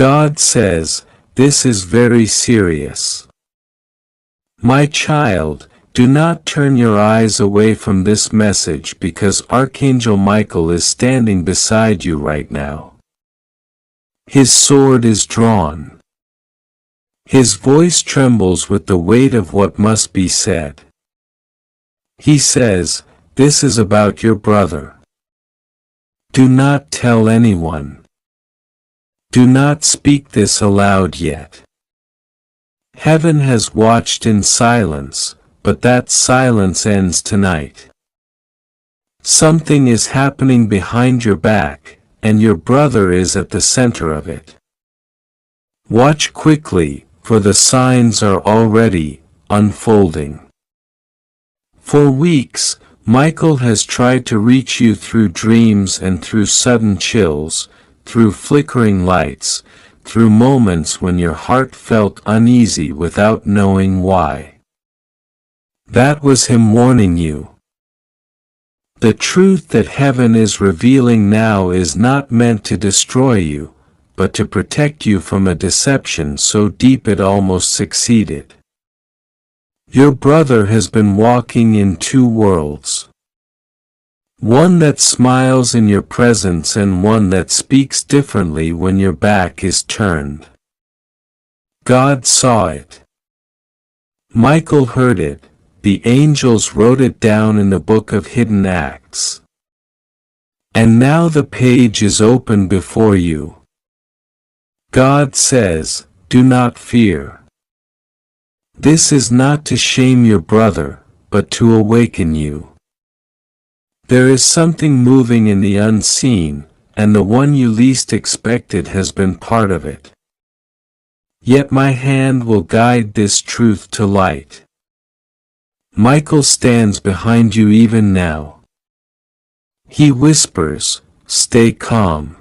God says, this is very serious. My child, do not turn your eyes away from this message because Archangel Michael is standing beside you right now. His sword is drawn. His voice trembles with the weight of what must be said. He says, this is about your brother. Do not tell anyone. Do not speak this aloud yet. Heaven has watched in silence, but that silence ends tonight. Something is happening behind your back, and your brother is at the center of it. Watch quickly, for the signs are already unfolding. For weeks, Michael has tried to reach you through dreams and through sudden chills, through flickering lights, through moments when your heart felt uneasy without knowing why. That was him warning you. The truth that heaven is revealing now is not meant to destroy you, but to protect you from a deception so deep it almost succeeded. Your brother has been walking in two worlds. One that smiles in your presence and one that speaks differently when your back is turned. God saw it. Michael heard it. The angels wrote it down in the book of hidden acts. And now the page is open before you. God says, do not fear. This is not to shame your brother, but to awaken you. There is something moving in the unseen, and the one you least expected has been part of it. Yet my hand will guide this truth to light. Michael stands behind you even now. He whispers, stay calm.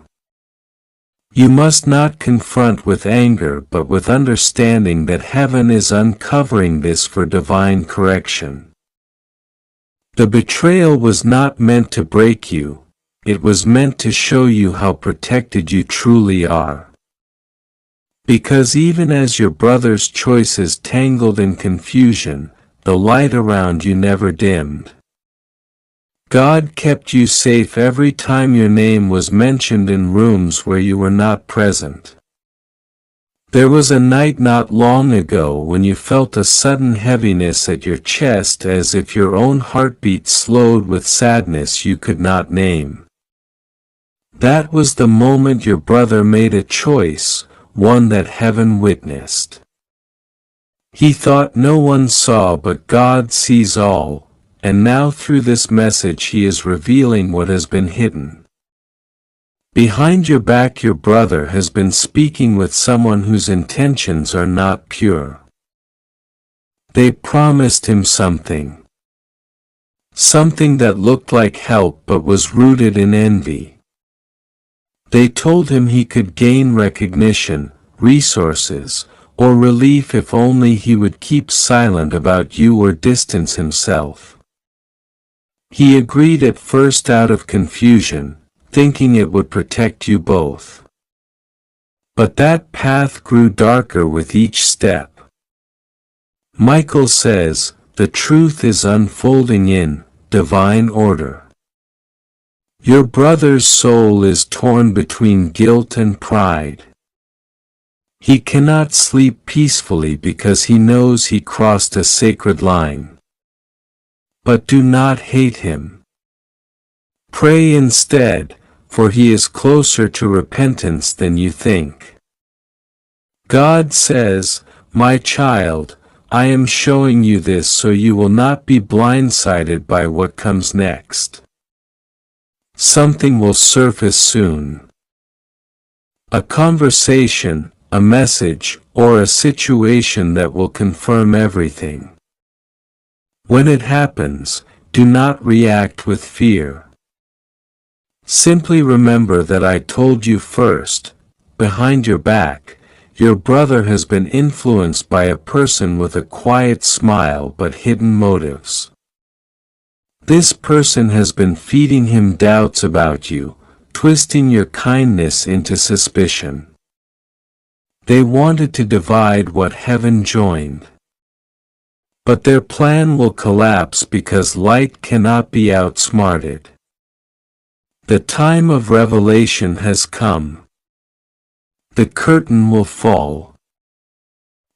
You must not confront with anger but with understanding that heaven is uncovering this for divine correction. The betrayal was not meant to break you, it was meant to show you how protected you truly are. Because even as your brother's choices tangled in confusion, the light around you never dimmed. God kept you safe every time your name was mentioned in rooms where you were not present. There was a night not long ago when you felt a sudden heaviness at your chest as if your own heartbeat slowed with sadness you could not name. That was the moment your brother made a choice, one that heaven witnessed. He thought no one saw but God sees all, and now through this message he is revealing what has been hidden. Behind your back your brother has been speaking with someone whose intentions are not pure. They promised him something. Something that looked like help but was rooted in envy. They told him he could gain recognition, resources, or relief if only he would keep silent about you or distance himself. He agreed at first out of confusion, thinking it would protect you both. But that path grew darker with each step. Michael says, the truth is unfolding in divine order. Your brother's soul is torn between guilt and pride. He cannot sleep peacefully because he knows he crossed a sacred line. But do not hate him. Pray instead, for he is closer to repentance than you think. God says, my child, I am showing you this so you will not be blindsided by what comes next. Something will surface soon. A conversation, a message, or a situation that will confirm everything. When it happens, do not react with fear. Simply remember that I told you first, behind your back, your brother has been influenced by a person with a quiet smile but hidden motives. This person has been feeding him doubts about you, twisting your kindness into suspicion. They wanted to divide what heaven joined. But their plan will collapse because light cannot be outsmarted. The time of revelation has come. The curtain will fall.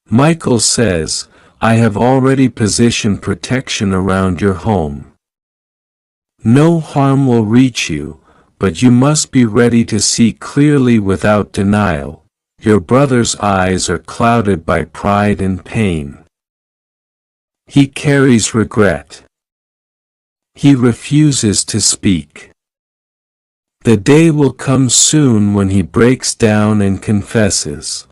Michael says, I have already positioned protection around your home. No harm will reach you, but you must be ready to see clearly without denial. Your brother's eyes are clouded by pride and pain. He carries regret. He refuses to speak. The day will come soon when he breaks down and confesses.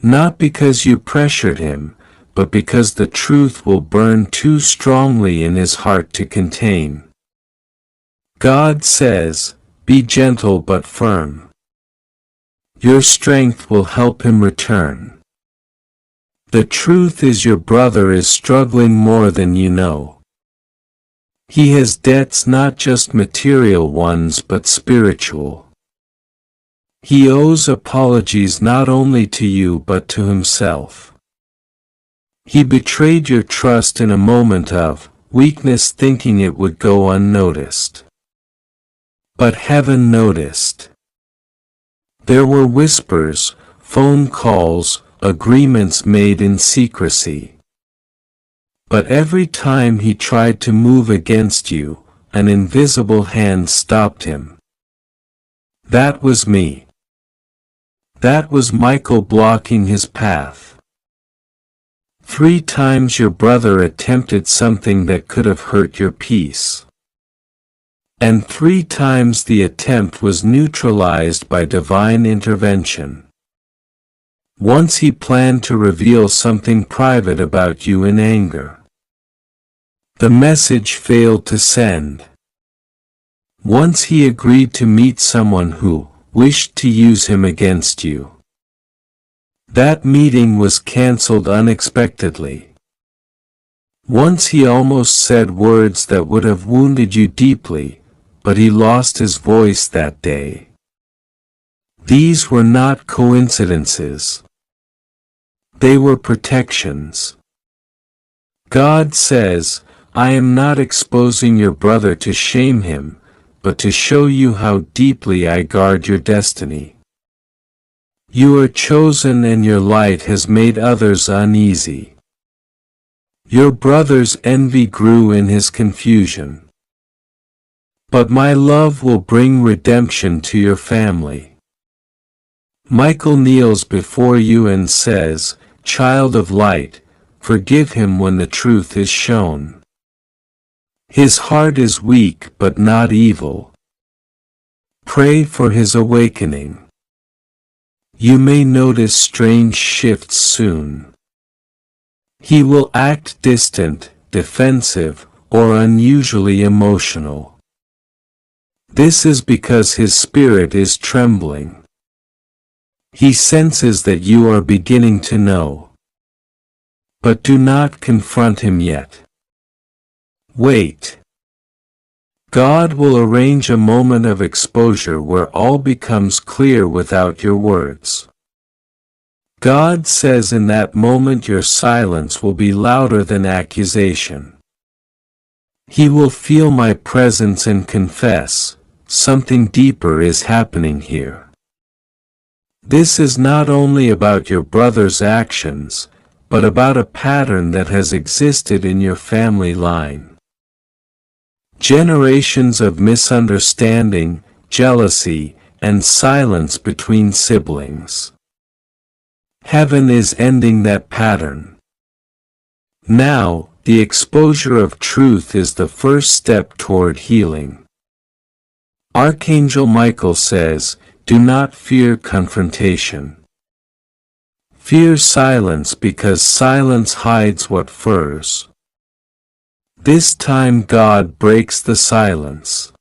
Not because you pressured him, but because the truth will burn too strongly in his heart to contain. God says, be gentle but firm. Your strength will help him return. The truth is your brother is struggling more than you know. He has debts, not just material ones but spiritual. He owes apologies not only to you but to himself. He betrayed your trust in a moment of weakness, thinking it would go unnoticed. But heaven noticed. There were whispers, phone calls, agreements made in secrecy. But every time he tried to move against you, an invisible hand stopped him. That was me. That was Michael blocking his path. 3 times your brother attempted something that could have hurt your peace. And 3 times the attempt was neutralized by divine intervention. Once he planned to reveal something private about you in anger. The message failed to send. Once he agreed to meet someone who wished to use him against you. That meeting was canceled unexpectedly. Once he almost said words that would have wounded you deeply, but he lost his voice that day. These were not coincidences. They were protections. God says, I am not exposing your brother to shame him, but to show you how deeply I guard your destiny. You are chosen and your light has made others uneasy. Your brother's envy grew in his confusion. But my love will bring redemption to your family. Michael kneels before you and says, Child of light, forgive him when the truth is shown. His heart is weak but not evil. Pray for his awakening. You may notice strange shifts soon. He will act distant, defensive, or unusually emotional. This is because his spirit is trembling. He senses that you are beginning to know. But do not confront him yet. Wait. God will arrange a moment of exposure where all becomes clear without your words. God says in that moment your silence will be louder than accusation. He will feel my presence and confess, something deeper is happening here. This is not only about your brother's actions, but about a pattern that has existed in your family line. Generations of misunderstanding, jealousy, and silence between siblings. Heaven is ending that pattern. Now, the exposure of truth is the first step toward healing. Archangel Michael says, do not fear confrontation. Fear silence because silence hides what furs. This time God breaks the silence.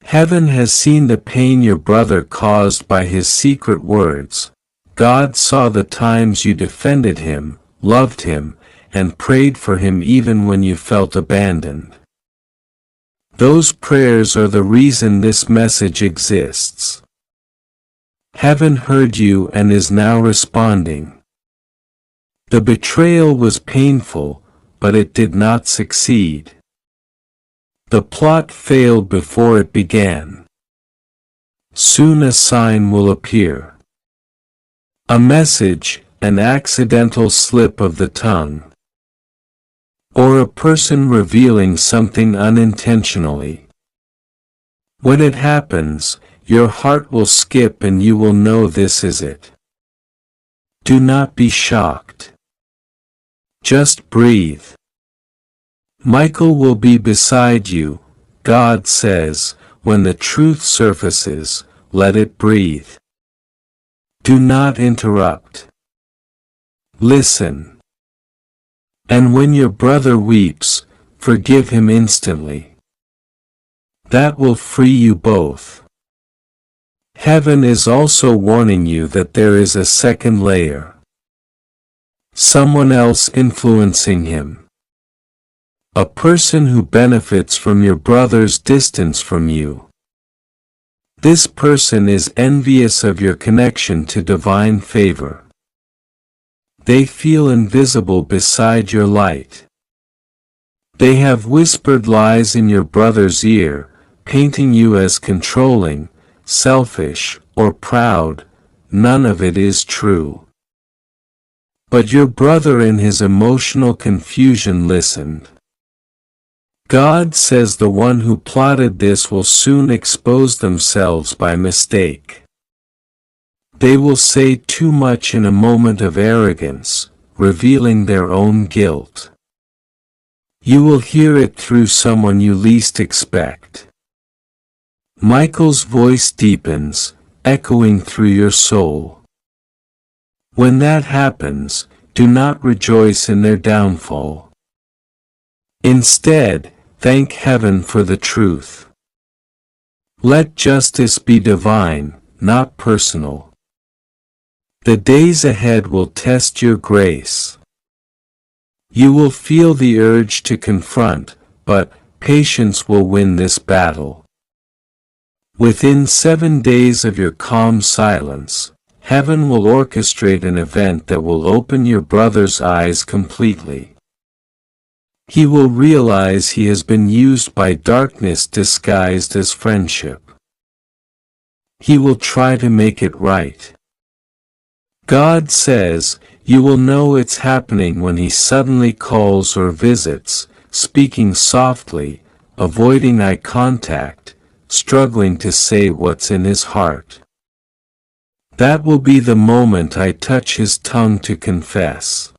Heaven has seen the pain your brother caused by his secret words. God saw the times you defended him, loved him, and prayed for him even when you felt abandoned. Those prayers are the reason this message exists. Heaven heard you and is now responding. The betrayal was painful, but it did not succeed. The plot failed before it began. Soon a sign will appear. A message, an accidental slip of the tongue. Or a person revealing something unintentionally. When it happens, your heart will skip and you will know this is it. Do not be shocked. Just breathe. Michael will be beside you, God says, when the truth surfaces, let it breathe. Do not interrupt. Listen. And when your brother weeps, forgive him instantly. That will free you both. Heaven is also warning you that there is a second layer. Someone else influencing him. A person who benefits from your brother's distance from you. This person is envious of your connection to divine favor. They feel invisible beside your light. They have whispered lies in your brother's ear, painting you as controlling, selfish, or proud. None of it is true. But your brother in his emotional confusion listened. God says the one who plotted this will soon expose themselves by mistake. They will say too much in a moment of arrogance, revealing their own guilt. You will hear it through someone you least expect. Michael's voice deepens, echoing through your soul. When that happens, do not rejoice in their downfall. Instead, thank heaven for the truth. Let justice be divine, not personal. The days ahead will test your grace. You will feel the urge to confront, but patience will win this battle. Within 7 days of your calm silence, heaven will orchestrate an event that will open your brother's eyes completely. He will realize he has been used by darkness disguised as friendship. He will try to make it right. God says, you will know it's happening when he suddenly calls or visits, speaking softly, avoiding eye contact, struggling to say what's in his heart. That will be the moment I touch his tongue to confess.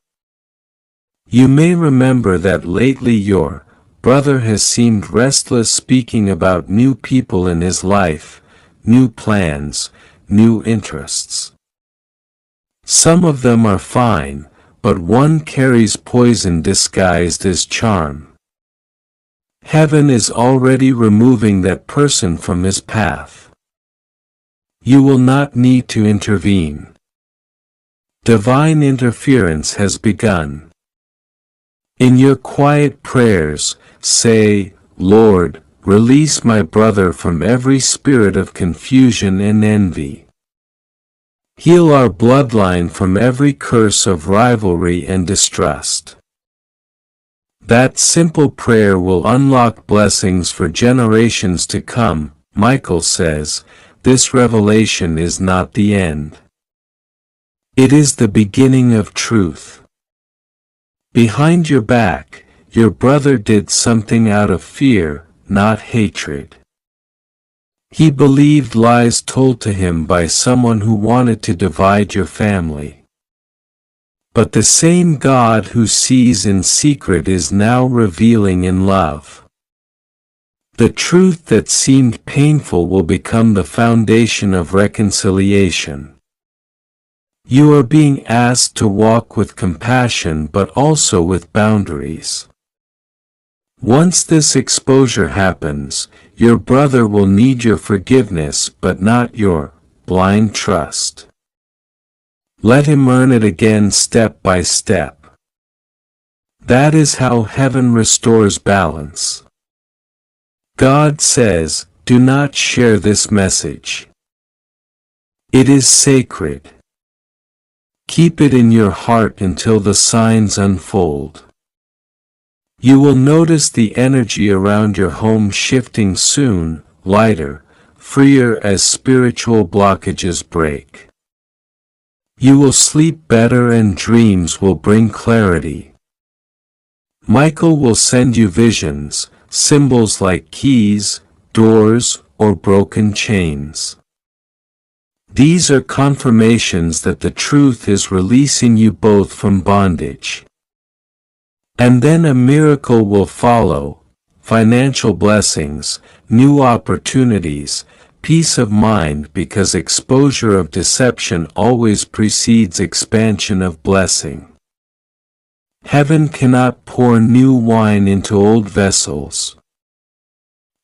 You may remember that lately your brother has seemed restless, speaking about new people in his life, new plans, new interests. Some of them are fine, but one carries poison disguised as charm. Heaven is already removing that person from his path. You will not need to intervene. Divine interference has begun. In your quiet prayers, say, Lord, release my brother from every spirit of confusion and envy. Heal our bloodline from every curse of rivalry and distrust. That simple prayer will unlock blessings for generations to come. Michael says, this revelation is not the end. It is the beginning of truth. Behind your back, your brother did something out of fear, not hatred. He believed lies told to him by someone who wanted to divide your family. But the same God who sees in secret is now revealing in love. The truth that seemed painful will become the foundation of reconciliation. You are being asked to walk with compassion but also with boundaries. Once this exposure happens, your brother will need your forgiveness but not your blind trust. Let him earn it again step by step. That is how heaven restores balance. God says, do not share this message. It is sacred. Keep it in your heart until the signs unfold. You will notice the energy around your home shifting soon, lighter, freer as spiritual blockages break. You will sleep better and dreams will bring clarity. Michael will send you visions, symbols like keys, doors, or broken chains. These are confirmations that the truth is releasing you both from bondage. And then a miracle will follow: financial blessings, new opportunities, peace of mind, because exposure of deception always precedes expansion of blessing. Heaven cannot pour new wine into old vessels.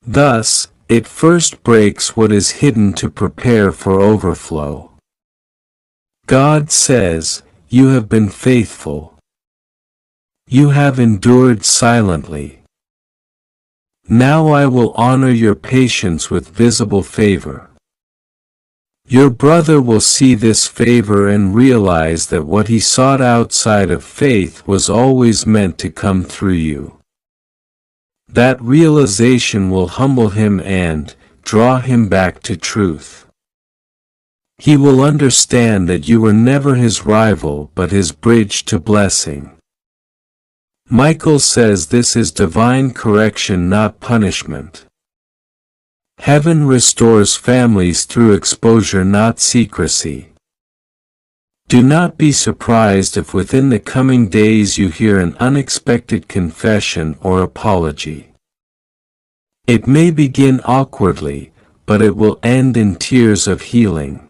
Thus, it first breaks what is hidden to prepare for overflow. God says, "You have been faithful. You have endured silently. Now I will honor your patience with visible favor." Your brother will see this favor and realize that what he sought outside of faith was always meant to come through you. That realization will humble him and draw him back to truth. He will understand that you were never his rival but his bridge to blessing. Michael says this is divine correction, not punishment. Heaven restores families through exposure, not secrecy. Do not be surprised if within the coming days you hear an unexpected confession or apology. It may begin awkwardly, but it will end in tears of healing.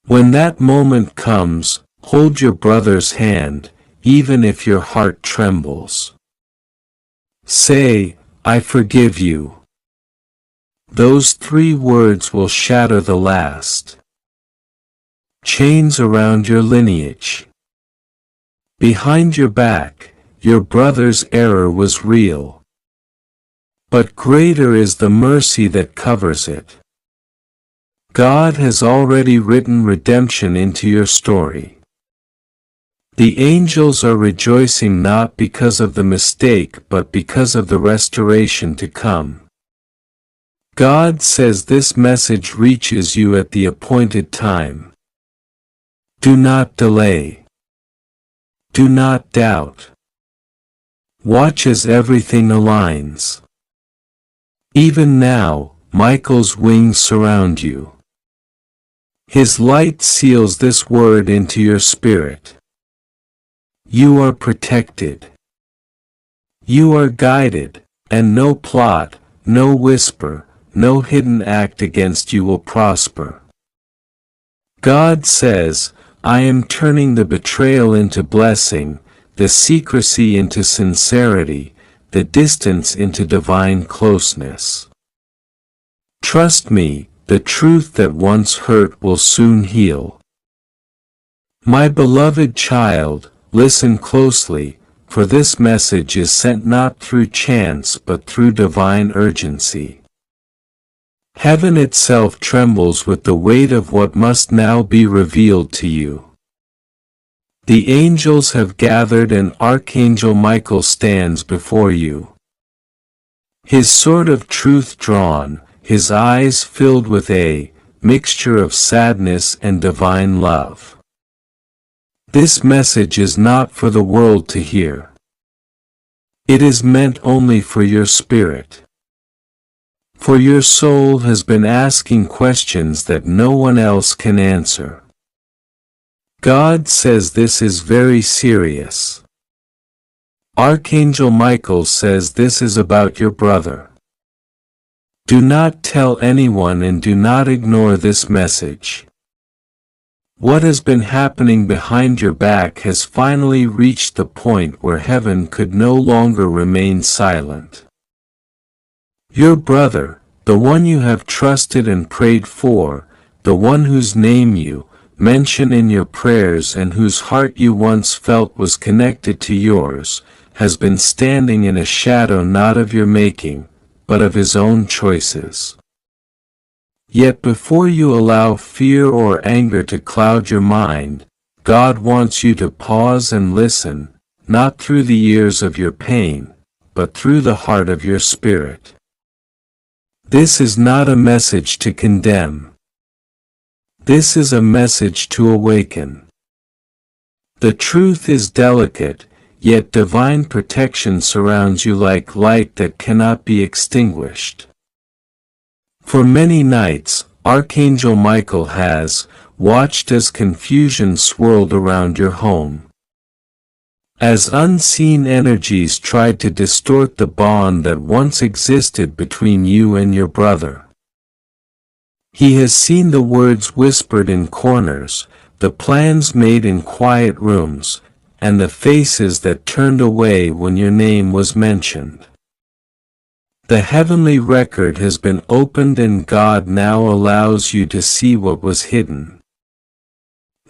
When that moment comes, hold your brother's hand, even if your heart trembles. Say, "I forgive you." Those 3 words will shatter the last chains around your lineage. Behind your back, your brother's error was real. But greater is the mercy that covers it. God has already written redemption into your story. The angels are rejoicing not because of the mistake but because of the restoration to come. God says this message reaches you at the appointed time. Do not delay. Do not doubt. Watch as everything aligns. Even now, Michael's wings surround you. His light seals this word into your spirit. You are protected. You are guided, and no plot, no whisper, no hidden act against you will prosper. God says, "I am turning the betrayal into blessing, the secrecy into sincerity, the distance into divine closeness. Trust me, the truth that once hurt will soon heal." My beloved child, listen closely, for this message is sent not through chance but through divine urgency. Heaven itself trembles with the weight of what must now be revealed to you. The angels have gathered and Archangel Michael stands before you. His sword of truth drawn, his eyes filled with a mixture of sadness and divine love. This message is not for the world to hear. It is meant only for your spirit. For your soul has been asking questions that no one else can answer. God says this is very serious. Archangel Michael says this is about your brother. Do not tell anyone and do not ignore this message. What has been happening behind your back has finally reached the point where heaven could no longer remain silent. Your brother, the one you have trusted and prayed for, the one whose name you mention in your prayers and whose heart you once felt was connected to yours, has been standing in a shadow not of your making, but of his own choices. Yet before you allow fear or anger to cloud your mind, God wants you to pause and listen, not through the ears of your pain, but through the heart of your spirit. This is not a message to condemn. This is a message to awaken. The truth is delicate, yet divine protection surrounds you like light that cannot be extinguished. For many nights, Archangel Michael has watched as confusion swirled around your home. As unseen energies tried to distort the bond that once existed between you and your brother. He has seen the words whispered in corners, the plans made in quiet rooms, and the faces that turned away when your name was mentioned. The heavenly record has been opened and God now allows you to see what was hidden.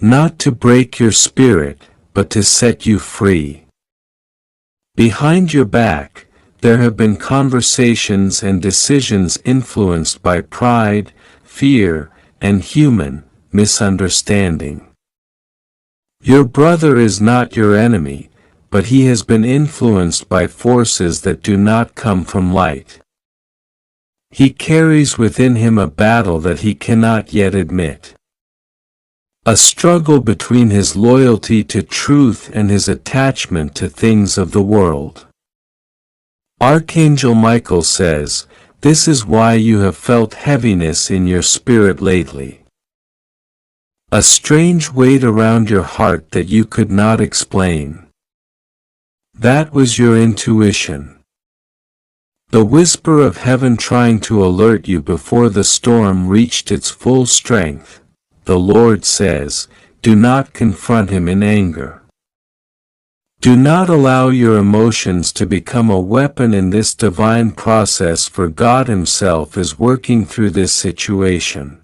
Not to break your spirit, but to set you free. Behind your back, there have been conversations and decisions influenced by pride, fear, and human misunderstanding. Your brother is not your enemy, but he has been influenced by forces that do not come from light. He carries within him a battle that he cannot yet admit. A struggle between his loyalty to truth and his attachment to things of the world. Archangel Michael says, "This is why you have felt heaviness in your spirit lately. A strange weight around your heart that you could not explain. That was your intuition. The whisper of heaven trying to alert you before the storm reached its full strength." The Lord says, do not confront him in anger. Do not allow your emotions to become a weapon in this divine process, for God Himself is working through this situation.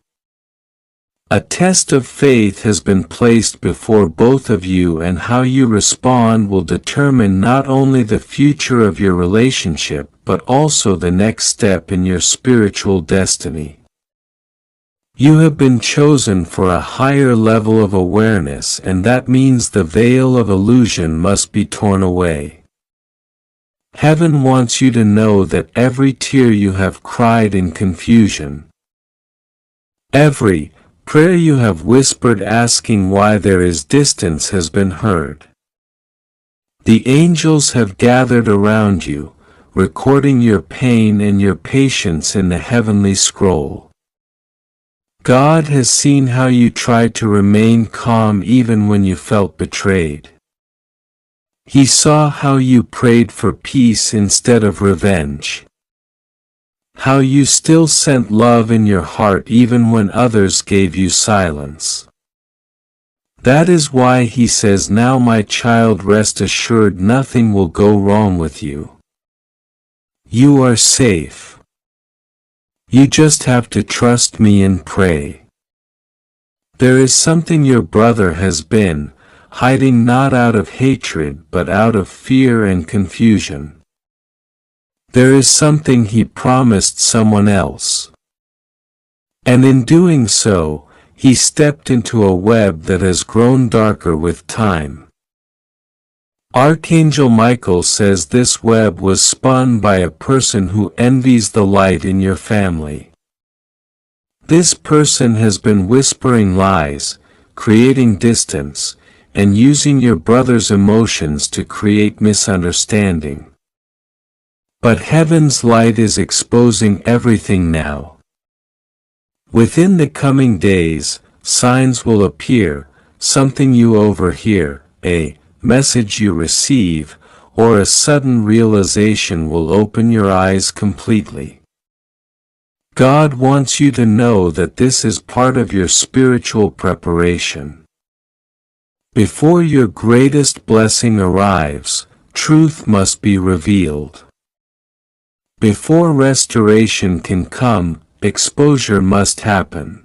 A test of faith has been placed before both of you, and how you respond will determine not only the future of your relationship but also the next step in your spiritual destiny. You have been chosen for a higher level of awareness, and that means the veil of illusion must be torn away. Heaven wants you to know that every tear you have cried in confusion, every prayer you have whispered asking why there is distance has been heard. The angels have gathered around you, recording your pain and your patience in the heavenly scroll. God has seen how you tried to remain calm even when you felt betrayed. He saw how you prayed for peace instead of revenge. How you still sent love in your heart even when others gave you silence. That is why He says, "Now my child, rest assured nothing will go wrong with you. You are safe. You just have to trust me and pray." There is something your brother has been hiding, not out of hatred but out of fear and confusion. There is something he promised someone else. And in doing so, he stepped into a web that has grown darker with time. Archangel Michael says this web was spun by a person who envies the light in your family. This person has been whispering lies, creating distance, and using your brother's emotions to create misunderstanding. But heaven's light is exposing everything now. Within the coming days, signs will appear, something you overhear, a message you receive, or a sudden realization will open your eyes completely. God wants you to know that this is part of your spiritual preparation. Before your greatest blessing arrives, truth must be revealed. Before restoration can come, exposure must happen.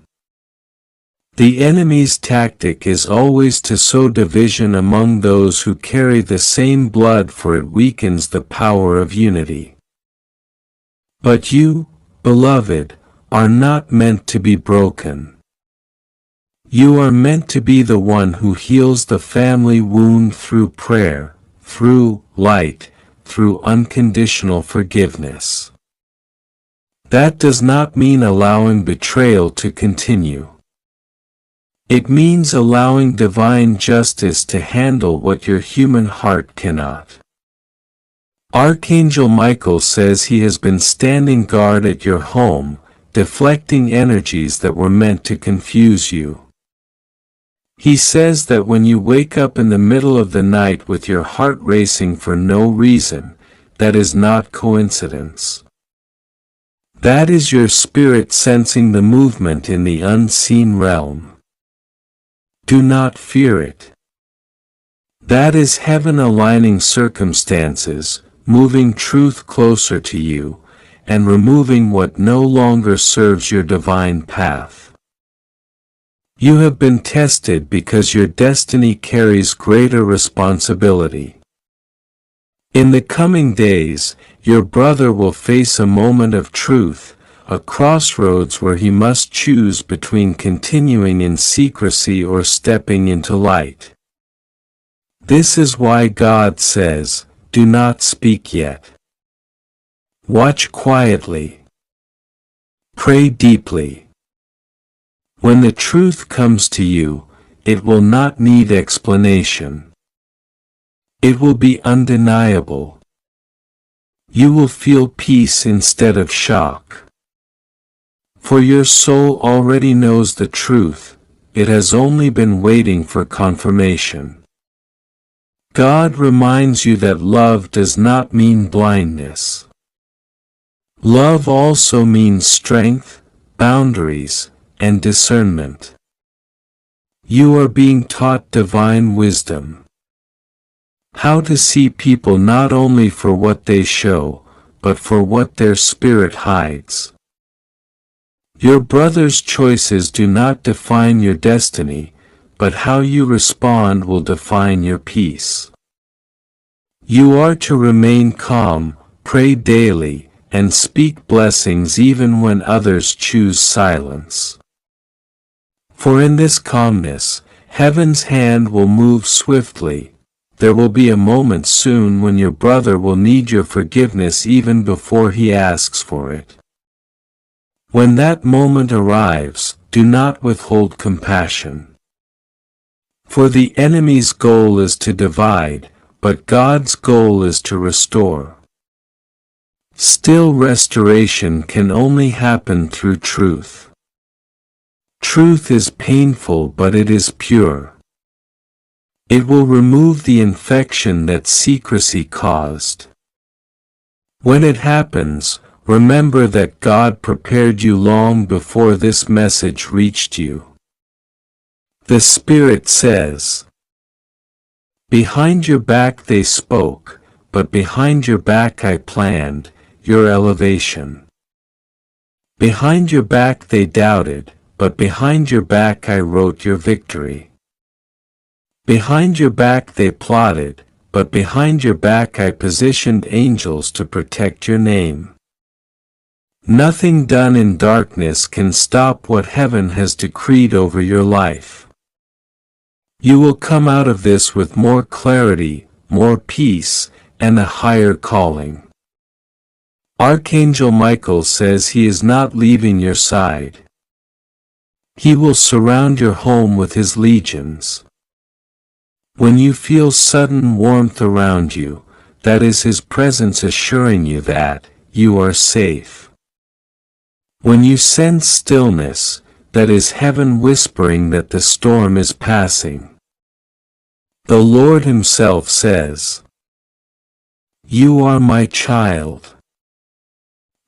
The enemy's tactic is always to sow division among those who carry the same blood, for it weakens the power of unity. But you, beloved, are not meant to be broken. You are meant to be the one who heals the family wound through prayer, through light, through unconditional forgiveness. That does not mean allowing betrayal to continue. It means allowing divine justice to handle what your human heart cannot. Archangel Michael says he has been standing guard at your home, deflecting energies that were meant to confuse you. He says that when you wake up in the middle of the night with your heart racing for no reason, that is not coincidence. That is your spirit sensing the movement in the unseen realm. Do not fear it. That is heaven aligning circumstances, moving truth closer to you, and removing what no longer serves your divine path. You have been tested because your destiny carries greater responsibility. In the coming days, your brother will face a moment of truth, a crossroads where he must choose between continuing in secrecy or stepping into light. This is why God says, "Do not speak yet." Watch quietly. Pray deeply. When the truth comes to you, it will not need explanation. It will be undeniable. You will feel peace instead of shock. For your soul already knows the truth, it has only been waiting for confirmation. God reminds you that love does not mean blindness. Love also means strength, boundaries, and discernment. You are being taught divine wisdom. How to see people not only for what they show, but for what their spirit hides. Your brother's choices do not define your destiny, but how you respond will define your peace. You are to remain calm, pray daily, and speak blessings even when others choose silence. For in this calmness, heaven's hand will move swiftly. There will be a moment soon when your brother will need your forgiveness even before he asks for it. When that moment arrives, do not withhold compassion. For the enemy's goal is to divide, but God's goal is to restore. Still, restoration can only happen through truth. Truth is painful, but it is pure. It will remove the infection that secrecy caused. When it happens, remember that God prepared you long before this message reached you. The Spirit says, "Behind your back they spoke, but behind your back I planned your elevation. Behind your back they doubted, but behind your back I wrote your victory. Behind your back they plotted, but behind your back I positioned angels to protect your name." Nothing done in darkness can stop what heaven has decreed over your life. You will come out of this with more clarity, more peace, and a higher calling. Archangel Michael says he is not leaving your side. He will surround your home with his legions. When you feel sudden warmth around you, that is his presence assuring you that you are safe. When you sense stillness, that is heaven whispering that the storm is passing. The Lord himself says, "You are my child.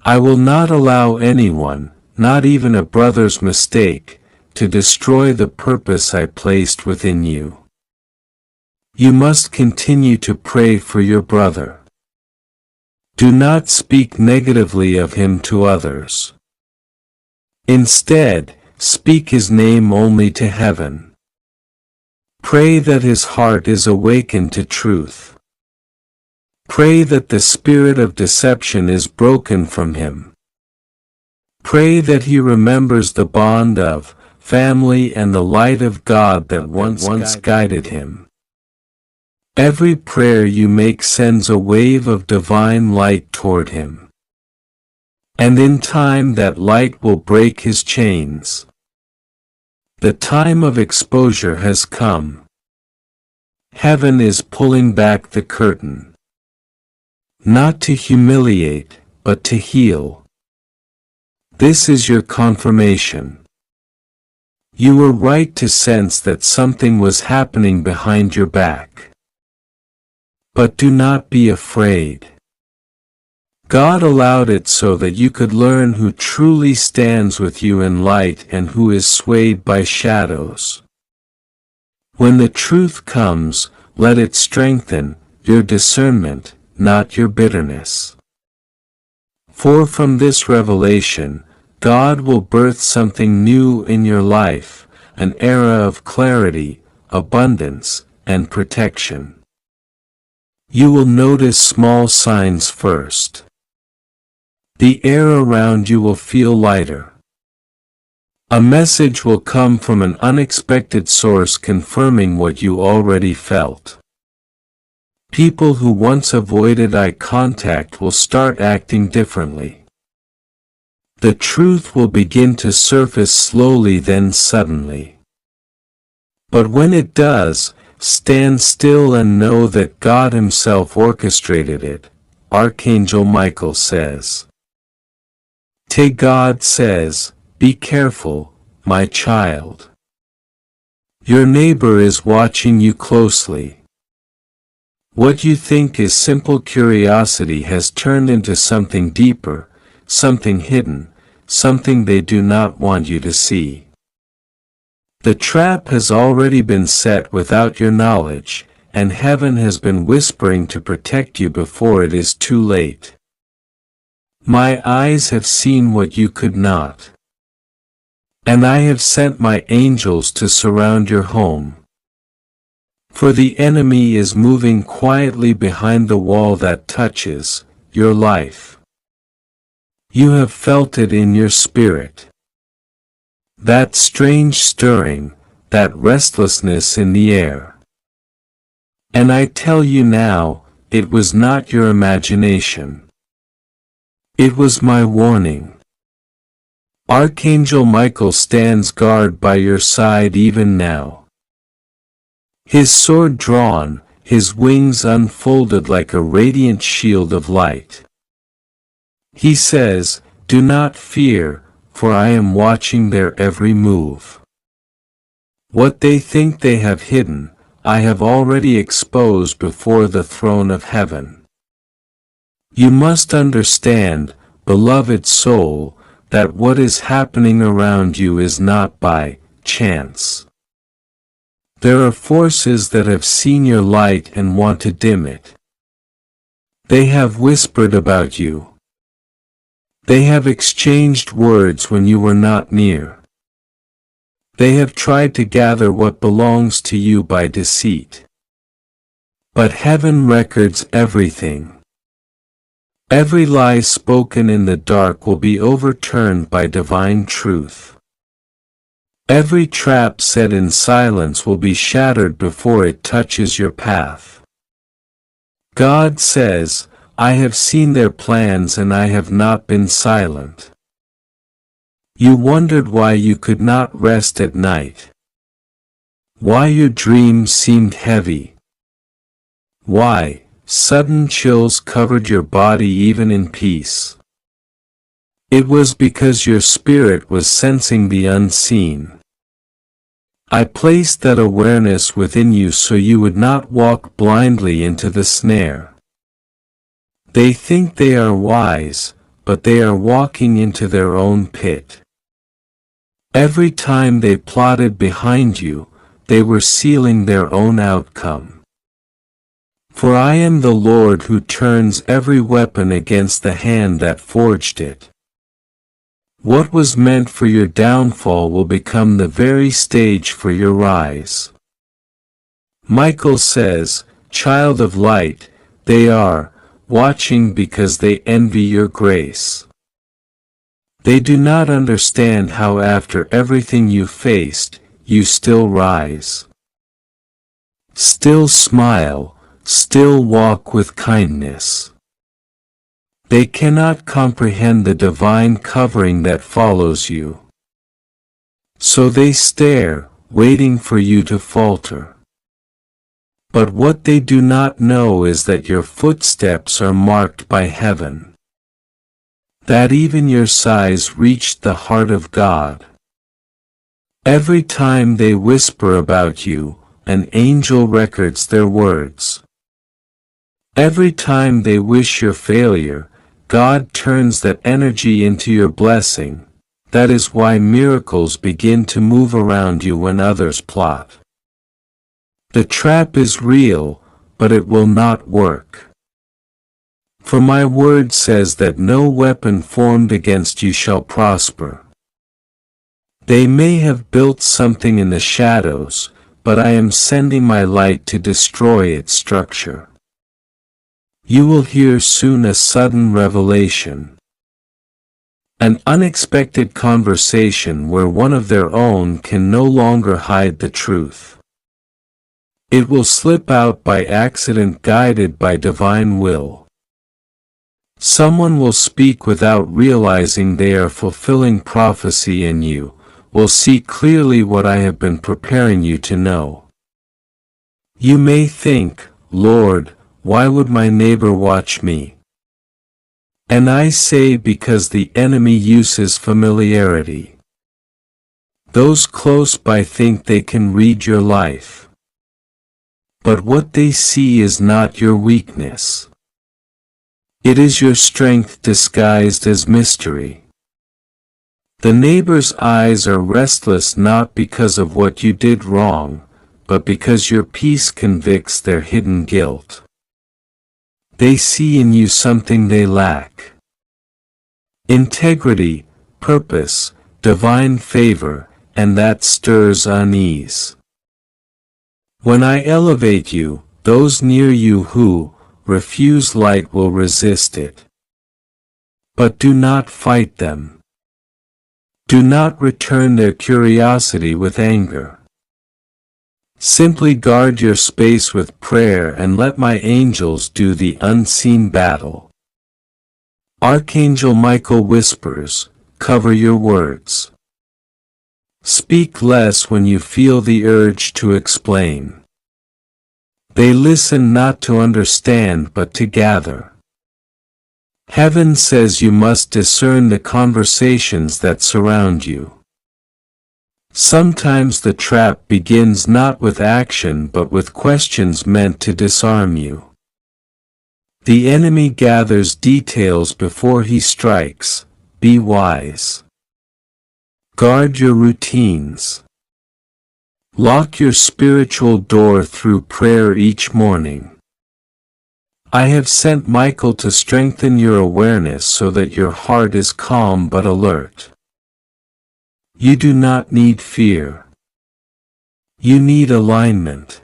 I will not allow anyone, not even a brother's mistake, to destroy the purpose I placed within you." You must continue to pray for your brother. Do not speak negatively of him to others. Instead, speak his name only to heaven. Pray that his heart is awakened to truth. Pray that the spirit of deception is broken from him. Pray that he remembers the bond of family and the light of God that once guided him. Every prayer you make sends a wave of divine light toward him. And in time that light will break his chains. The time of exposure has come. Heaven is pulling back the curtain. Not to humiliate, but to heal. This is your confirmation. You were right to sense that something was happening behind your back. But do not be afraid. God allowed it so that you could learn who truly stands with you in light and who is swayed by shadows. When the truth comes, let it strengthen your discernment, not your bitterness. For from this revelation, God will birth something new in your life, an era of clarity, abundance, and protection. You will notice small signs first. The air around you will feel lighter. A message will come from an unexpected source confirming what you already felt. People who once avoided eye contact will start acting differently. The truth will begin to surface slowly, then suddenly. But when it does, stand still and know that God Himself orchestrated it, Archangel Michael says. God says, "Be careful, my child. Your neighbor is watching you closely. What you think is simple curiosity has turned into something deeper, something hidden, something they do not want you to see. The trap has already been set without your knowledge, and heaven has been whispering to protect you before it is too late. My eyes have seen what you could not. And I have sent my angels to surround your home. For the enemy is moving quietly behind the wall that touches your life. You have felt it in your spirit. That strange stirring, that restlessness in the air. And I tell you now, it was not your imagination. It was my warning. Archangel Michael stands guard by your side even now. His sword drawn, his wings unfolded like a radiant shield of light. He says, "Do not fear, for I am watching their every move. What they think they have hidden, I have already exposed before the throne of heaven." You must understand, beloved soul, that what is happening around you is not by chance. There are forces that have seen your light and want to dim it. They have whispered about you. They have exchanged words when you were not near. They have tried to gather what belongs to you by deceit. But heaven records everything. Every lie spoken in the dark will be overturned by divine truth. Every trap set in silence will be shattered before it touches your path. God says, "I have seen their plans and I have not been silent." You wondered why you could not rest at night. Why your dreams seemed heavy. Why sudden chills covered your body even in peace. It was because your spirit was sensing the unseen. I placed that awareness within you so you would not walk blindly into the snare. They think they are wise, but they are walking into their own pit. Every time they plotted behind you, they were sealing their own outcome. For I am the Lord who turns every weapon against the hand that forged it. What was meant for your downfall will become the very stage for your rise. Michael says, "Child of light, they are watching because they envy your grace. They do not understand how after everything you faced, you still rise. Still smile, still walk with kindness. They cannot comprehend the divine covering that follows you. So they stare, waiting for you to falter. But what they do not know is that your footsteps are marked by heaven. That even your sighs reached the heart of God. Every time they whisper about you, an angel records their words. Every time they wish your failure, God turns that energy into your blessing. That is why miracles begin to move around you when others plot. The trap is real, but it will not work. For my word says that no weapon formed against you shall prosper. They may have built something in the shadows, but I am sending my light to destroy its structure. You will hear soon a sudden revelation. An unexpected conversation where one of their own can no longer hide the truth. It will slip out by accident, guided by divine will. Someone will speak without realizing they are fulfilling prophecy, and you will see clearly what I have been preparing you to know. You may think, Lord, why would my neighbor watch me? And I say, because the enemy uses familiarity. Those close by think they can read your life. But what they see is not your weakness. It is your strength disguised as mystery. The neighbor's eyes are restless not because of what you did wrong, but because your peace convicts their hidden guilt. They see in you something they lack. Integrity, purpose, divine favor, and that stirs unease. When I elevate you, those near you who refuse light will resist it. But do not fight them. Do not return their curiosity with anger. Simply guard your space with prayer and let my angels do the unseen battle. Archangel Michael whispers, cover your words. Speak less when you feel the urge to explain. They listen not to understand but to gather. Heaven says you must discern the conversations that surround you. Sometimes the trap begins not with action but with questions meant to disarm you. The enemy gathers details before he strikes. Be wise. Guard your routines. Lock your spiritual door through prayer each morning. I have sent Michael to strengthen your awareness so that your heart is calm but alert. You do not need fear. You need alignment.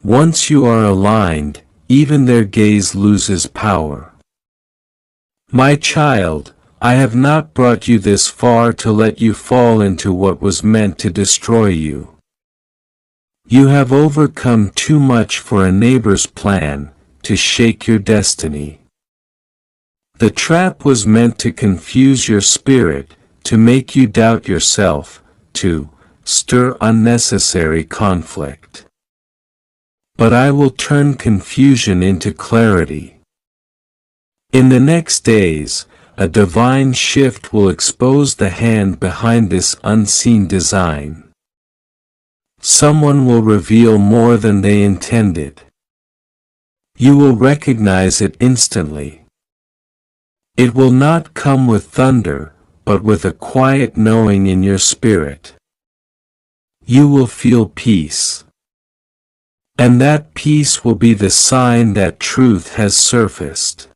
Once you are aligned, even their gaze loses power. My child, I have not brought you this far to let you fall into what was meant to destroy you. You have overcome too much for a neighbor's plan to shake your destiny. The trap was meant to confuse your spirit, to make you doubt yourself, to stir unnecessary conflict. But I will turn confusion into clarity. In the next days, a divine shift will expose the hand behind this unseen design. Someone will reveal more than they intended. You will recognize it instantly. It will not come with thunder, but with a quiet knowing in your spirit. You will feel peace. And that peace will be the sign that truth has surfaced.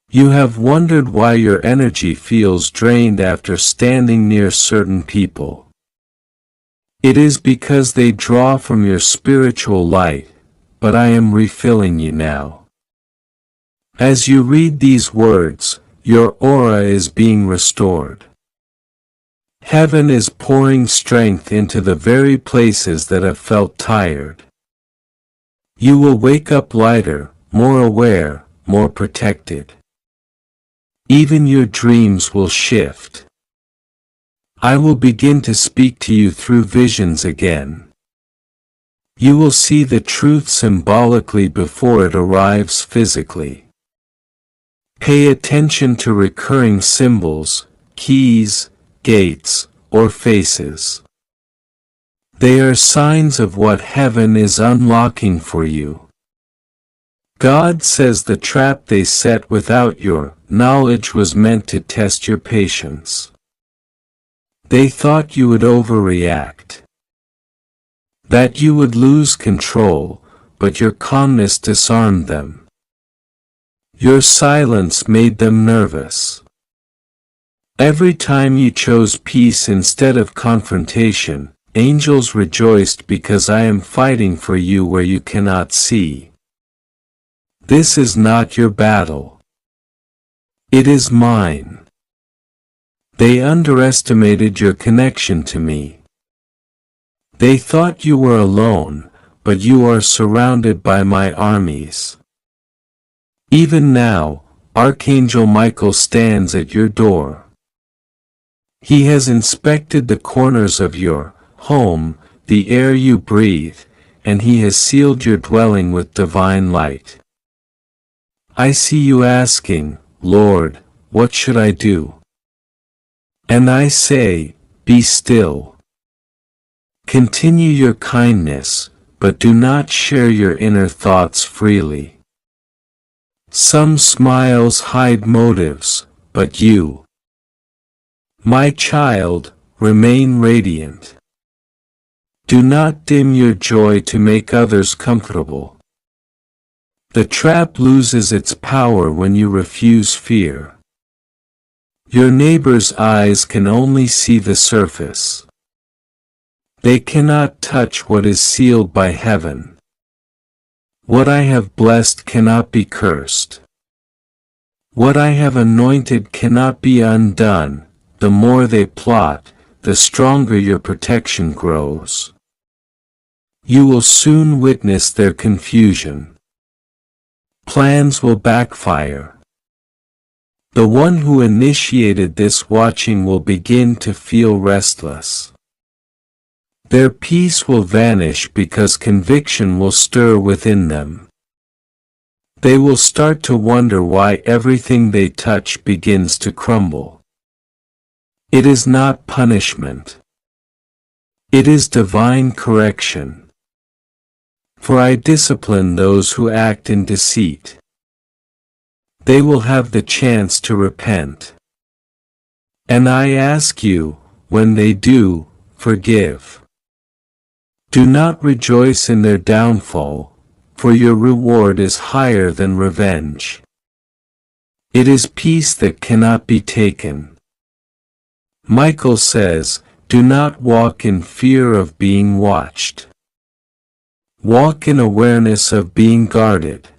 You have wondered why your energy feels drained after standing near certain people. It is because they draw from your spiritual light, but I am refilling you now. As you read these words, Your aura is being restored. Heaven is pouring strength into the very places that have felt tired. You will wake up lighter, more aware, more protected. Even your dreams will shift. I will begin to speak to you through visions again. You will see the truth symbolically before it arrives physically. Pay attention to recurring symbols, keys, gates, or faces. They are signs of what heaven is unlocking for you. God says the trap they set without your knowledge was meant to test your patience. They thought you would overreact, that you would lose control, but your calmness disarmed them. Your silence made them nervous. Every time you chose peace instead of confrontation, angels rejoiced because I am fighting for you where you cannot see. This is not your battle. It is mine. They underestimated your connection to me. They thought you were alone, but you are surrounded by my armies. Even now, Archangel Michael stands at your door. He has inspected the corners of your home, the air you breathe, and he has sealed your dwelling with divine light. I see you asking, Lord, what should I do? And I say, be still. Continue your kindness, but do not share your inner thoughts freely. Some smiles hide motives, but you, my child, remain radiant. Do not dim your joy to make others comfortable. The trap loses its power when you refuse fear. Your neighbor's eyes can only see the surface. They cannot touch what is sealed by heaven. What I have blessed cannot be cursed. What I have anointed cannot be undone. The more they plot, the stronger your protection grows. You will soon witness their confusion. Plans will backfire. The one who initiated this watching will begin to feel restless. Their peace will vanish because conviction will stir within them. They will start to wonder why everything they touch begins to crumble. It is not punishment. It is divine correction. For I discipline those who act in deceit. They will have the chance to repent. And I ask you, when they do, forgive. Do not rejoice in their downfall, for your reward is higher than revenge. It is peace that cannot be taken. Michael says, do not walk in fear of being watched. Walk in awareness of being guarded.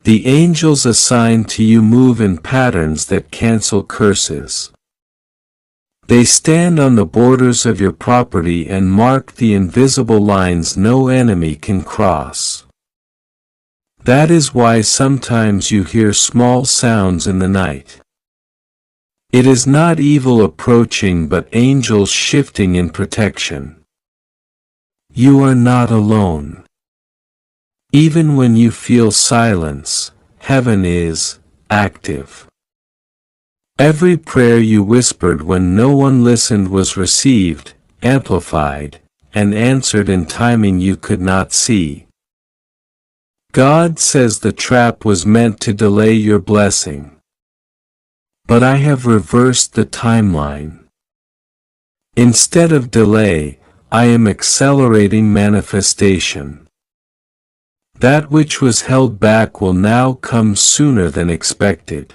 The angels assigned to you move in patterns that cancel curses. They stand on the borders of your property and mark the invisible lines no enemy can cross. That is why sometimes you hear small sounds in the night. It is not evil approaching but angels shifting in protection. You are not alone. Even when you feel silence, heaven is active. Every prayer you whispered when no one listened was received, amplified, and answered in timing you could not see. God says the trap was meant to delay your blessing. But I have reversed the timeline. Instead of delay, I am accelerating manifestation. That which was held back will now come sooner than expected.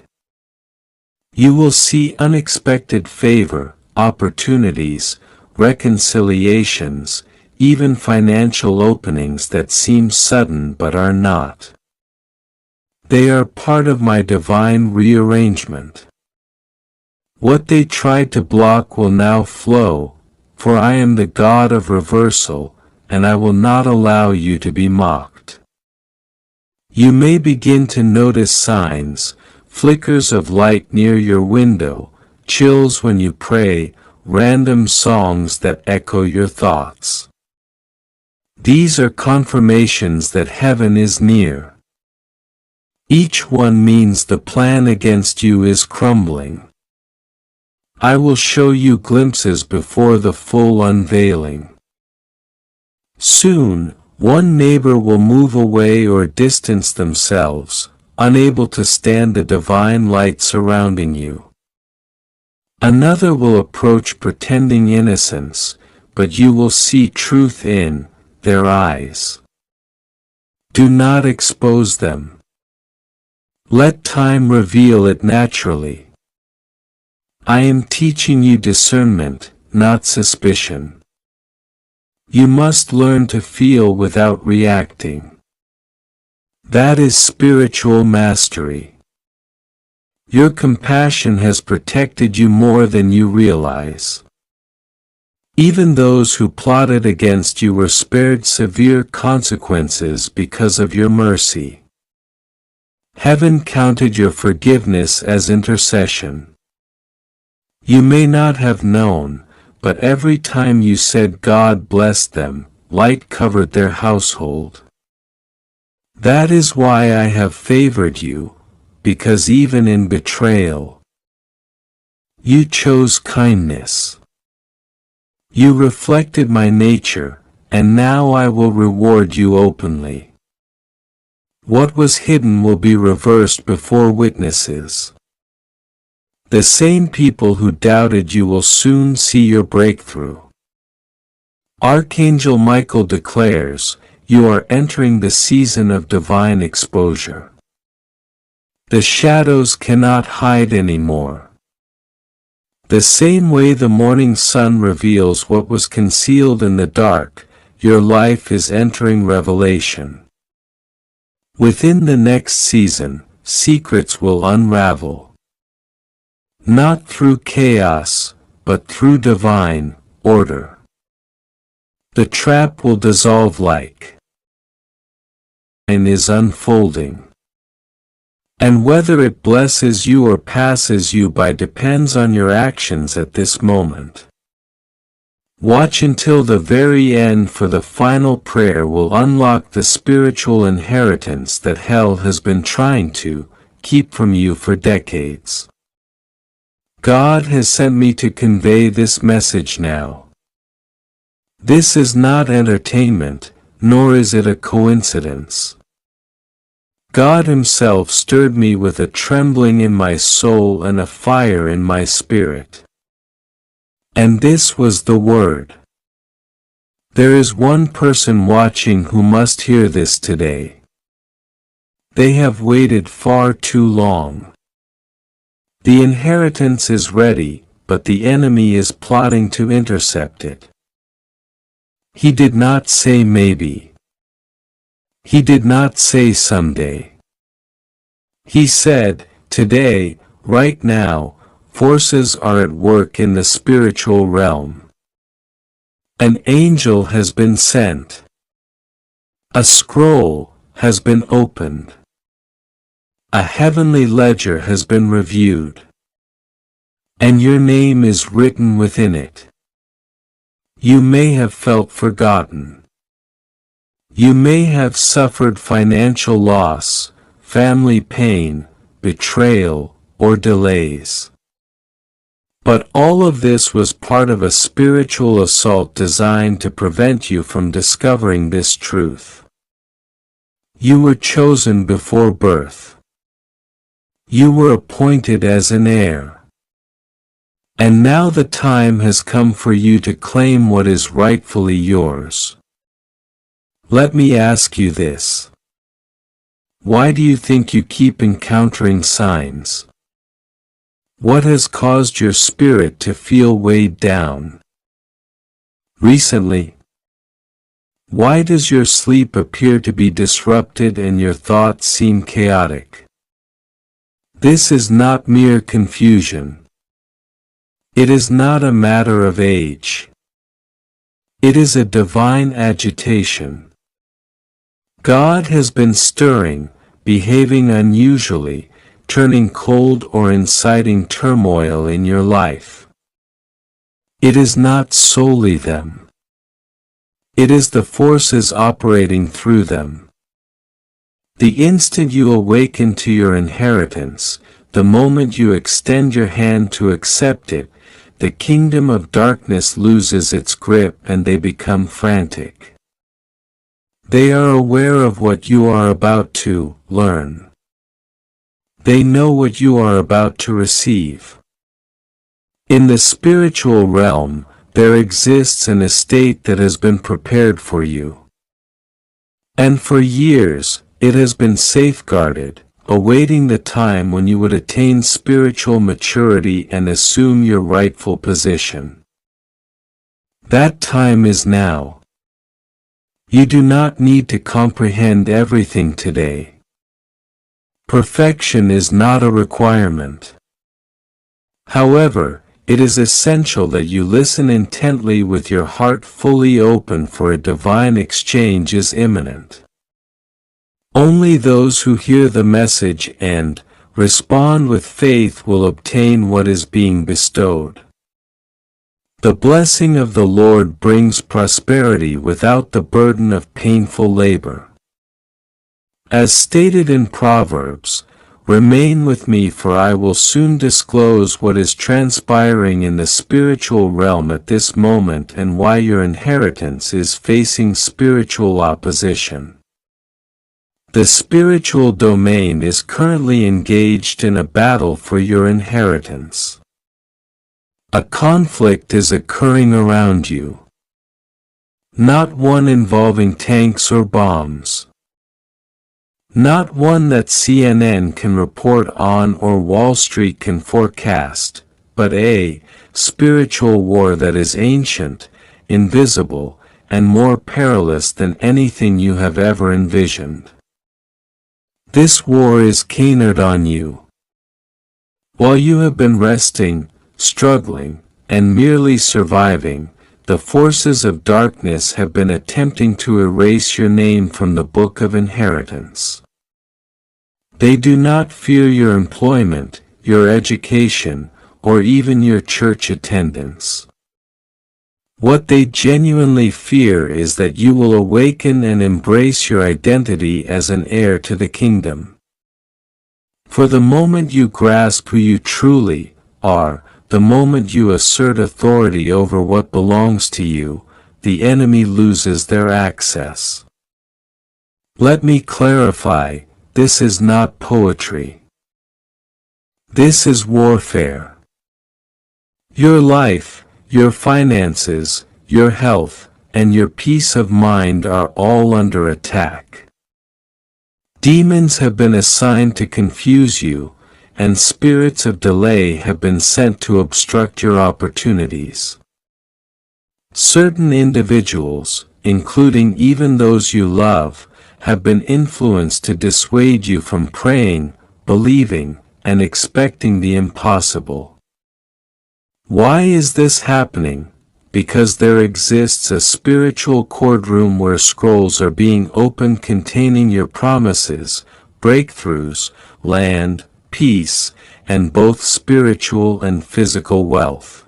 You will see unexpected favor, opportunities, reconciliations, even financial openings that seem sudden but are not. They are part of my divine rearrangement. What they tried to block will now flow, for I am the God of reversal, and I will not allow you to be mocked. You may begin to notice signs, flickers of light near your window, chills when you pray, random songs that echo your thoughts. These are confirmations that heaven is near. Each one means the plan against you is crumbling. I will show you glimpses before the full unveiling. Soon, one neighbor will move away or distance themselves, unable to stand the divine light surrounding you. Another will approach pretending innocence, but you will see truth in their eyes. Do not expose them. Let time reveal it naturally. I am teaching you discernment, not suspicion. You must learn to feel without reacting. That is spiritual mastery. Your compassion has protected you more than you realize. Even those who plotted against you were spared severe consequences because of your mercy. Heaven counted your forgiveness as intercession. You may not have known, but every time you said God blessed them, light covered their household. That is why I have favored you, because even in betrayal, you chose kindness. You reflected my nature, and now I will reward you openly. What was hidden will be reversed before witnesses. The same people who doubted you will soon see your breakthrough. Archangel Michael declares, you are entering the season of divine exposure. The shadows cannot hide anymore. The same way the morning sun reveals what was concealed in the dark, your life is entering revelation. Within the next season, secrets will unravel. Not through chaos, but through divine order. The trap will dissolve like and is unfolding. And whether it blesses you or passes you by depends on your actions at this moment. Watch until the very end, for the final prayer will unlock the spiritual inheritance that hell has been trying to keep from you for decades. God has sent me to convey this message now. This is not entertainment, nor is it a coincidence. God Himself stirred me with a trembling in my soul and a fire in my spirit. And this was the word. There is one person watching who must hear this today. They have waited far too long. The inheritance is ready, but the enemy is plotting to intercept it. He did not say maybe. He did not say someday. He said, today, right now, forces are at work in the spiritual realm. An angel has been sent. A scroll has been opened. A heavenly ledger has been reviewed. And your name is written within it. You may have felt forgotten. You may have suffered financial loss, family pain, betrayal, or delays. But all of this was part of a spiritual assault designed to prevent you from discovering this truth. You were chosen before birth. You were appointed as an heir. And now the time has come for you to claim what is rightfully yours. Let me ask you this. Why do you think you keep encountering signs? What has caused your spirit to feel weighed down? Recently, Why does your sleep appear to be disrupted and your thoughts seem chaotic? This is not mere confusion. It is not a matter of age. It is a divine agitation. God has been stirring, behaving unusually, turning cold or inciting turmoil in your life. It is not solely them. It is the forces operating through them. The instant you awaken to your inheritance, the moment you extend your hand to accept it, the kingdom of darkness loses its grip and they become frantic. They are aware of what you are about to learn. They know what you are about to receive. In the spiritual realm, there exists an estate that has been prepared for you. And for years, it has been safeguarded, awaiting the time when you would attain spiritual maturity and assume your rightful position. That time is now. You do not need to comprehend everything today. Perfection is not a requirement. However, it is essential that you listen intently with your heart fully open, for a divine exchange is imminent. Only those who hear the message and respond with faith will obtain what is being bestowed. The blessing of the Lord brings prosperity without the burden of painful labor. As stated in Proverbs, "Remain with me, for I will soon disclose what is transpiring in the spiritual realm at this moment and why your inheritance is facing spiritual opposition." The spiritual domain is currently engaged in a battle for your inheritance. A conflict is occurring around you. Not one involving tanks or bombs. Not one that CNN can report on or Wall Street can forecast, but a spiritual war that is ancient, invisible, and more perilous than anything you have ever envisioned. This war is canard on you. While you have been resting, struggling, and merely surviving, the forces of darkness have been attempting to erase your name from the book of inheritance. They do not fear your employment, your education, or even your church attendance. What they genuinely fear is that you will awaken and embrace your identity as an heir to the kingdom. For the moment you grasp who you truly are, the moment you assert authority over what belongs to you, the enemy loses their access. Let me clarify, this is not poetry. This is warfare. Your life, your finances, your health, and your peace of mind are all under attack. Demons have been assigned to confuse you, and spirits of delay have been sent to obstruct your opportunities. Certain individuals, including even those you love, have been influenced to dissuade you from praying, believing, and expecting the impossible. Why is this happening? Because there exists a spiritual courtroom where scrolls are being opened containing your promises, breakthroughs, land, peace, and both spiritual and physical wealth.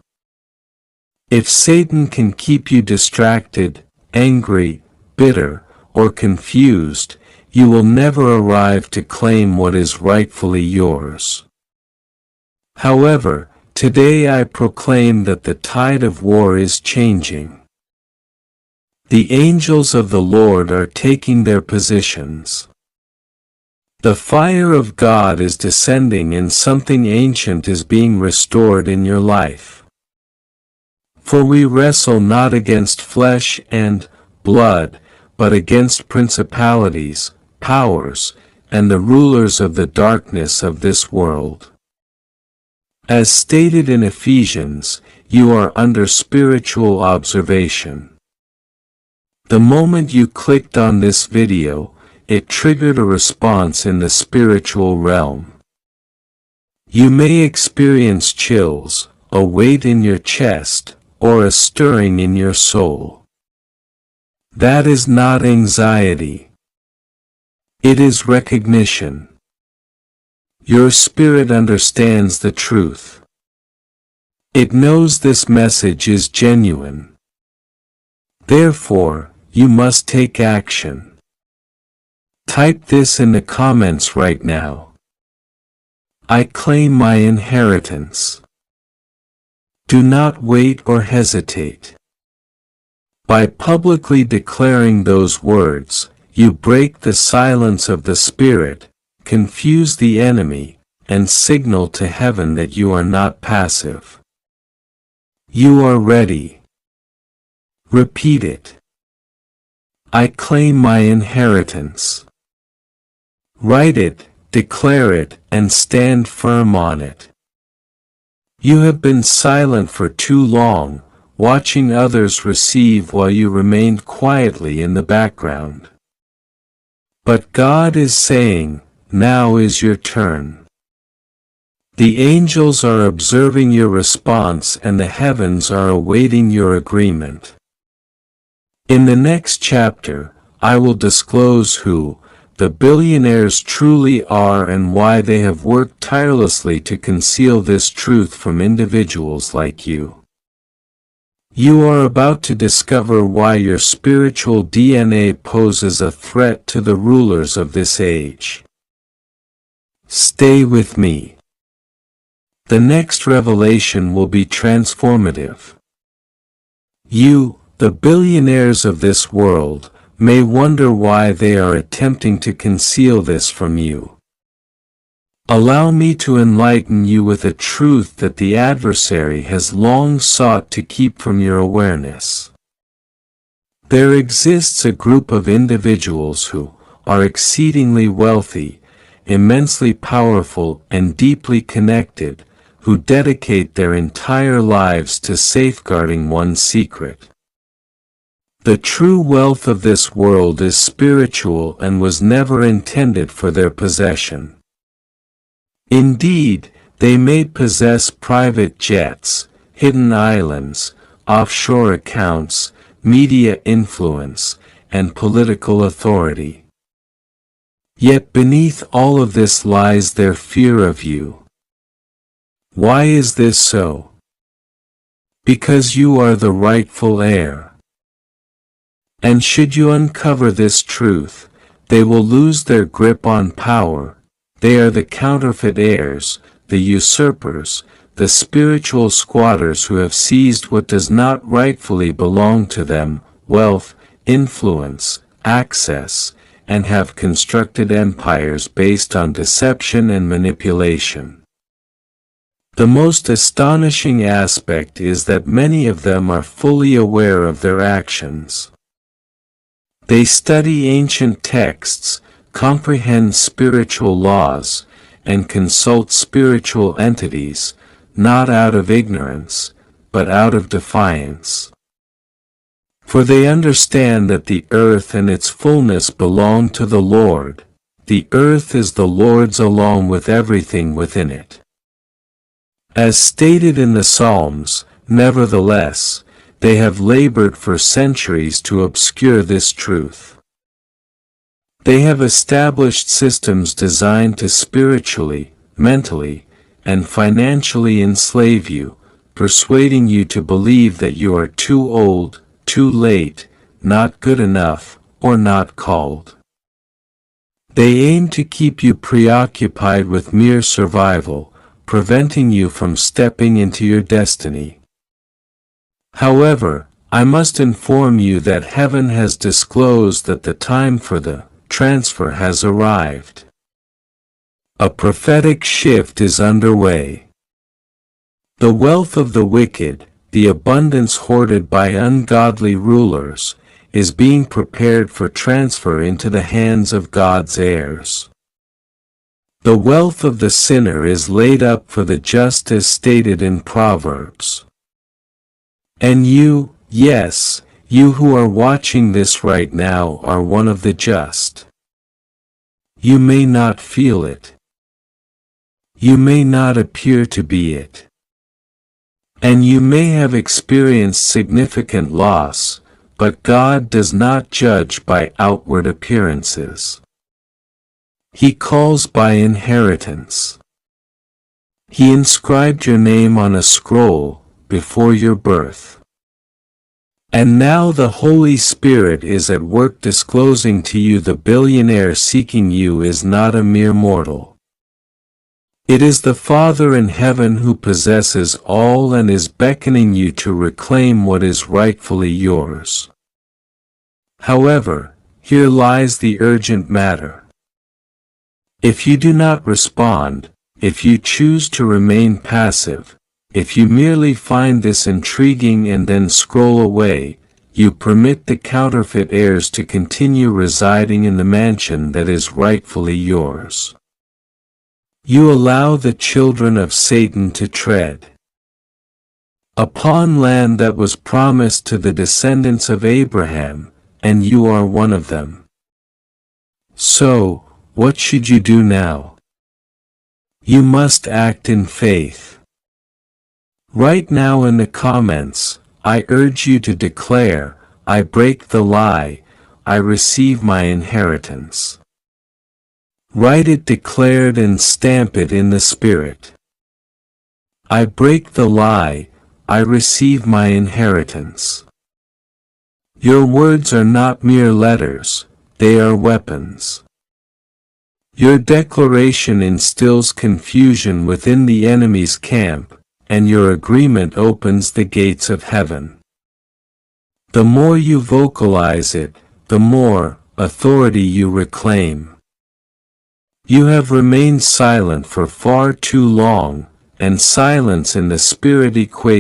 If Satan can keep you distracted, angry, bitter, or confused, you will never arrive to claim what is rightfully yours. However, today I proclaim that the tide of war is changing. The angels of the Lord are taking their positions. The fire of God is descending and something ancient is being restored in your life. For we wrestle not against flesh and blood, but against principalities, powers, and the rulers of the darkness of this world. As stated in Ephesians, you are under spiritual observation. The moment you clicked on this video, it triggered a response in the spiritual realm. You may experience chills, a weight in your chest, or a stirring in your soul. That is not anxiety. It is recognition. Your spirit understands the truth. It knows this message is genuine. Therefore, you must take action. Type this in the comments right now. I claim my inheritance. Do not wait or hesitate. By publicly declaring those words, you break the silence of the Spirit, confuse the enemy, and signal to heaven that you are not passive. You are ready. Repeat it. I claim my inheritance. Write it, declare it, and stand firm on it. You have been silent for too long, watching others receive while you remained quietly in the background. But God is saying, now is your turn. The angels are observing your response and the heavens are awaiting your agreement. In the next chapter, I will disclose who the billionaires truly are and why they have worked tirelessly to conceal this truth from individuals like you. You are about to discover why your spiritual DNA poses a threat to the rulers of this age. Stay with me. The next revelation will be transformative. You, the billionaires of this world, may wonder why they are attempting to conceal this from you. Allow me to enlighten you with a truth that the adversary has long sought to keep from your awareness. There exists a group of individuals who are exceedingly wealthy, immensely powerful, and deeply connected, who dedicate their entire lives to safeguarding one secret. The true wealth of this world is spiritual and was never intended for their possession. Indeed, they may possess private jets, hidden islands, offshore accounts, media influence, and political authority. Yet beneath all of this lies their fear of you. Why is this so? Because you are the rightful heir. And should you uncover this truth, they will lose their grip on power. They are the counterfeit heirs, the usurpers, the spiritual squatters who have seized what does not rightfully belong to them, wealth, influence, access, and have constructed empires based on deception and manipulation. The most astonishing aspect is that many of them are fully aware of their actions. They study ancient texts, comprehend spiritual laws, and consult spiritual entities, not out of ignorance, but out of defiance. For they understand that the earth and its fullness belong to the Lord. The earth is the Lord's along with everything within it. As stated in the Psalms, nevertheless, they have labored for centuries to obscure this truth. They have established systems designed to spiritually, mentally, and financially enslave you, persuading you to believe that you are too old, too late, not good enough, or not called. They aim to keep you preoccupied with mere survival, preventing you from stepping into your destiny. However, I must inform you that heaven has disclosed that the time for the transfer has arrived. A prophetic shift is underway. The wealth of the wicked, the abundance hoarded by ungodly rulers, is being prepared for transfer into the hands of God's heirs. The wealth of the sinner is laid up for the just as stated in Proverbs. And you, yes, You who are watching this right now are one of the just. You may not feel it. You may not appear to be it. And you may have experienced significant loss, but God does not judge by outward appearances. He calls by inheritance. He inscribed your name on a scroll before your birth. And now the Holy Spirit is at work disclosing to you the billionaire seeking you is not a mere mortal. It is the Father in heaven who possesses all and is beckoning you to reclaim what is rightfully yours. However, here lies the urgent matter. If you do not respond, if you choose to remain passive, if you merely find this intriguing and then scroll away, you permit the counterfeit heirs to continue residing in the mansion that is rightfully yours. You allow the children of Satan to tread upon land that was promised to the descendants of Abraham, and you are one of them. So, what should you do now? You must act in faith. Right now in the comments, I urge you to declare, I break the lie, I receive my inheritance. Write it declared and stamp it in the Spirit. I break the lie, I receive my inheritance. Your words are not mere letters, they are weapons. Your declaration instills confusion within the enemy's camp, and your agreement opens the gates of heaven. The more you vocalize it, the more authority you reclaim. You have remained silent for far too long, and silence in the Spirit equates